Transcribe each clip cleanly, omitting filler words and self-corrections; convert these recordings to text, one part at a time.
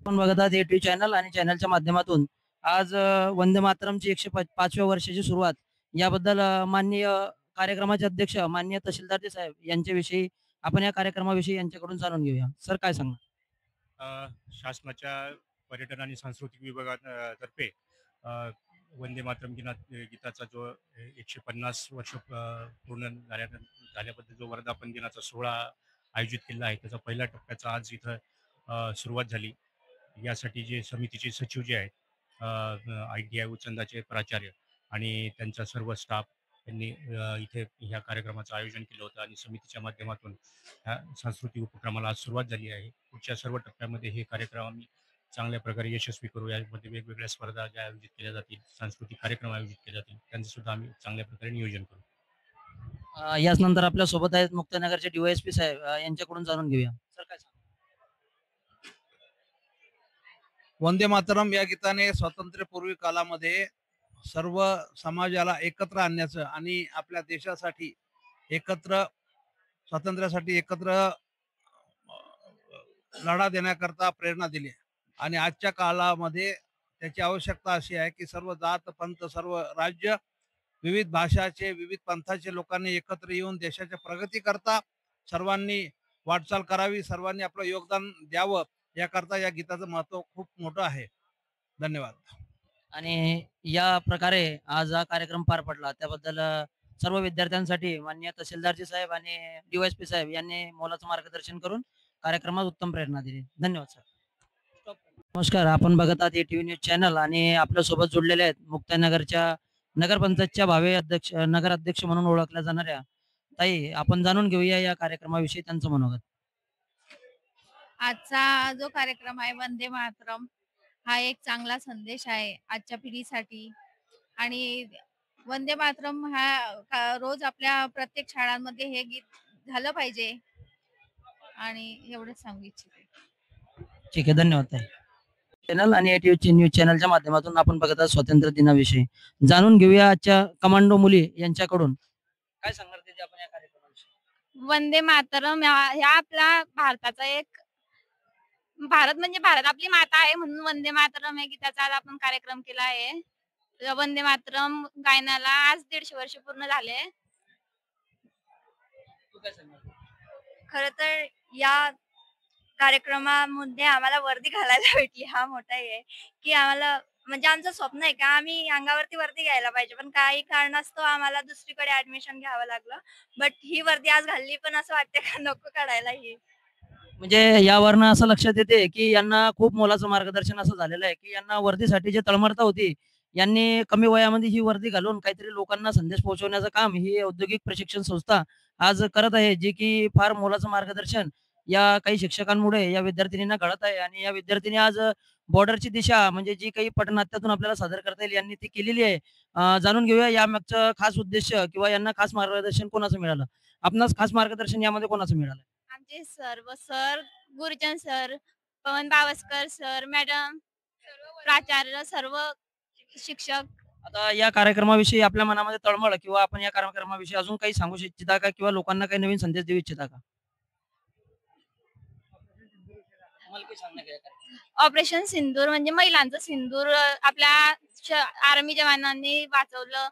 आपण बघत आहात यूट्यूब चॅनल आणि चॅनलच्या माध्यमातून आज वंदे मातरमची 105व्या वर्षाची सुरुवात याबद्दल माननीय कार्यक्रमाचे अध्यक्ष माननीय तहसीलदार साहेब यांच्याविषयी आपण या कार्यक्रमाविषयी यांच्याकडून जाणून घेऊया. सर काय सांगणार? शासनाच्या पर्यटन आणि सांस्कृतिक विभागातर्फे वंदे मातरम गीताचा जो 150 वर्ष पूर्ण झाल्याबद्दल जो वर्धापन दिनाचा सोहळा आयोजित केला आहे, त्याचा पहिल्या टप्प्याचा आज इथं सुरुवात झाली. यासाठी जे समितीचे सचिव जे आहेत, ITI उचंदाचे प्राचार्य आणि त्यांचा सर्व स्टाफ यांनी इथे ह्या कार्यक्रमाचं आयोजन केलं होतं आणि समितीच्या माध्यमातून ह्या सांस्कृतिक उपक्रमाला आज सुरुवात झाली आहे. पुढच्या सर्व टप्प्यामध्ये हे कार्यक्रम आम्ही चांगल्या प्रकारे यशस्वी करू. यामध्ये वेगवेगळ्या स्पर्धा ज्या आयोजित केल्या जातील, सांस्कृतिक कार्यक्रम आयोजित केले जातील, त्यांचं सुद्धा आम्ही चांगल्या प्रकारे नियोजन करू. याच नंतर आपल्या सोबत आहेत मुक्तानगरचे DYSP साहेब, यांच्याकडून जाणून घेऊया. सर काय सांगणार? वंदे मातरम या गीताने स्वातंत्र्यपूर्वी कालामध्ये सर्व समाजाला एकत्र आणण्याचं आणि आपल्या देशासाठी एकत्र स्वातंत्र्यासाठी एकत्र लढा देण्याकरता प्रेरणा दिली आणि आजच्या काळामध्ये त्याची आवश्यकता अशी आहे की सर्व जात पंथ सर्व राज्य विविध भाषाचे विविध पंथाचे लोकांनी एकत्र येऊन देशाच्या प्रगतीकरता सर्वांनी वाटचाल करावी, सर्वांनी आपलं योगदान द्यावं, याकरता या गीताचं महत्व खूप मोठं आहे. धन्यवाद. आणि या प्रकारे आज हा कार्यक्रम पार पडला त्याबद्दल सर्व विद्यार्थ्यांसाठी माननीय तहसीलदारजी साहेब आणि DYSP साहेब यांनी मोलाचं मार्गदर्शन करून कार्यक्रमात उत्तम प्रेरणा दिली. धन्यवाद सर. नमस्कार, आपण बघत आहात ATV न्यूज चॅनल आणि आपल्या सोबत जोडलेले आहेत मुक्तानगरच्या नगरपंचायतच्या भावी अध्यक्ष नगर अध्यक्ष म्हणून ओळखल्या जाणाऱ्या ताई. आपण जाणून घेऊया या कार्यक्रमाविषयी त्यांचं मनोगत. आजचा जो कार्यक्रम आहे वंदे मातरम हा एक चांगला संदेश आहे आजच्या पिढीसाठी आणि वंदे मातरम हा रोज आपल्या प्रत्येक शाळांमध्ये हे गीत झालं पाहिजे आणि एवढंच सांगू इच्छिते. ठीक आहे, धन्यवाद ताई. चॅनल आणि ATV न्यूज चॅनलच्या माध्यमातून आपण बघत आहात स्वातंत्र्य दिनाविषयी. जाणून घेऊया आजच्या कमांडो मुली यांच्याकडून. काय सांगणार ते आपण या कार्यक्रमाविषयी? वंदे मातरम ह्या आपला भारताचा एक भारत म्हणजे भारत आपली माता आहे म्हणून वंदे मातरम या गीताचा आज आपण कार्यक्रम केला आहे. वंदे मातरम गायनाला आज 150 वर्ष पूर्ण झाले. खर तर या कार्यक्रमामध्ये आम्हाला वर्दी घालायला भेटली हा मोठा आहे की आम्हाला म्हणजे आमचं स्वप्न आहे का आम्ही अंगावरती वर्दी घ्यायला पाहिजे, पण काही कारणास्तव आम्हाला दुसरीकडे ऍडमिशन घ्यावं लागलं. बट ही वर्दी आज घालली पण असं वाटतं का नको काढायला ही. म्हणजे यावरनं असं लक्षात येते की यांना खूप मोलाचं मार्गदर्शन असं झालेलं आहे की यांना वर्दीसाठी जे तळमळता होती यांनी कमी वयामध्ये ही वर्दी घालून काहीतरी लोकांना संदेश पोहोचवण्याचं काम ही औद्योगिक प्रशिक्षण संस्था आज करत आहे, जे की फार मोलाचं मार्गदर्शन या काही शिक्षकांमुळे या विद्यार्थिनींना घडत आहे. आणि या विद्यार्थिनी आज बॉर्डरची दिशा म्हणजे जी काही पटनाट्यातून आपल्याला सादर करता येईल यांनी ती केलेली आहे. जाणून घेऊया यामागचं खास उद्देश किंवा यांना खास मार्गदर्शन कोणाचं मिळालं, आपणास खास मार्गदर्शन यामध्ये कोणाचं मिळालं? आमचे सर्व सर, गुरुजन सर, पवन बावस्कर सर, मॅडम, प्राचार्य, सर्व शिक्षक. आता या कार्यक्रमाविषयी आपल्या मनामध्ये तळमळ किंवा आपण या कार्यक्रमाविषयी अजून काही सांगू इच्छिता का किंवा लोकांना काही नवीन संदेश देऊ इच्छिता का? ऑपरेशन सिंदूर म्हणजे महिलांचं सिंदूर आपल्या आर्मी जवानांनी वाचवलं,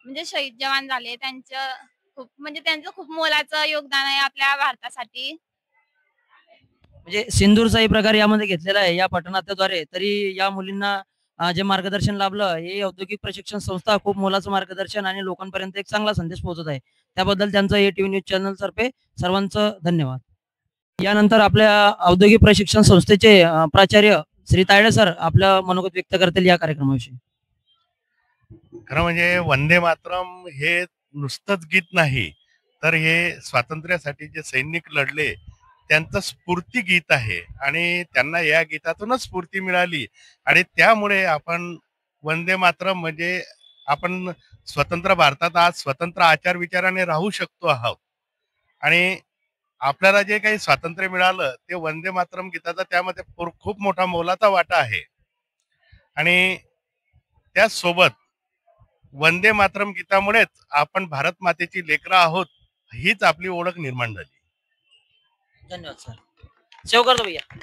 म्हणजे शहीद जवान झाले त्यांचं खूप मोलाचं योगदान आहे आपल्या भारतासाठी. म्हणजे सिंदूरचाही प्रकार यामध्ये घेतलेला आहे या पटनाट्याद्वारे. तरी या मुलींना जे मार्गदर्शन लाभलं हे औद्योगिक प्रशिक्षण संस्था खूप मोलाचं मार्गदर्शन आणि लोकांपर्यंत एक चांगला संदेश पोहोचत आहे. त्याबद्दल त्यांचं ATV न्यूज चॅनल तर्फे सर्वांचं धन्यवाद. यानंतर आपल्या औद्योगिक प्रशिक्षण संस्थेचे प्राचार्य श्री तायडे सर आपलं मनोगत व्यक्त करतील या कार्यक्रमाविषयी. खरं म्हणजे वंदे मातरम हे नुसतंच गीत नाही, तर हे स्वातंत्र्यासाठी जे सैनिक लढले त्यांचं स्फूर्ती गीत आहे आणि त्यांना या गीतातूनच स्फूर्ती मिळाली आणि त्यामुळे आपण वंदे मातरम म्हणजे आपण स्वतंत्र भारतात आज स्वतंत्र आचार विचाराने राहू शकतो आहोत. आणि आपल्याला जे काही स्वातंत्र्य मिळालं ते वंदे मातरम गीताचा त्यामध्ये खूप मोठा मोलाचा वाटा आहे. आणि त्याचसोबत वंदे मातरम गीतामुळेच आपण भारत मातेची लेकरं आहोत हीच आपली ओळख निर्माण झाली. धन्यवाद सर. सेव कर दो भैया.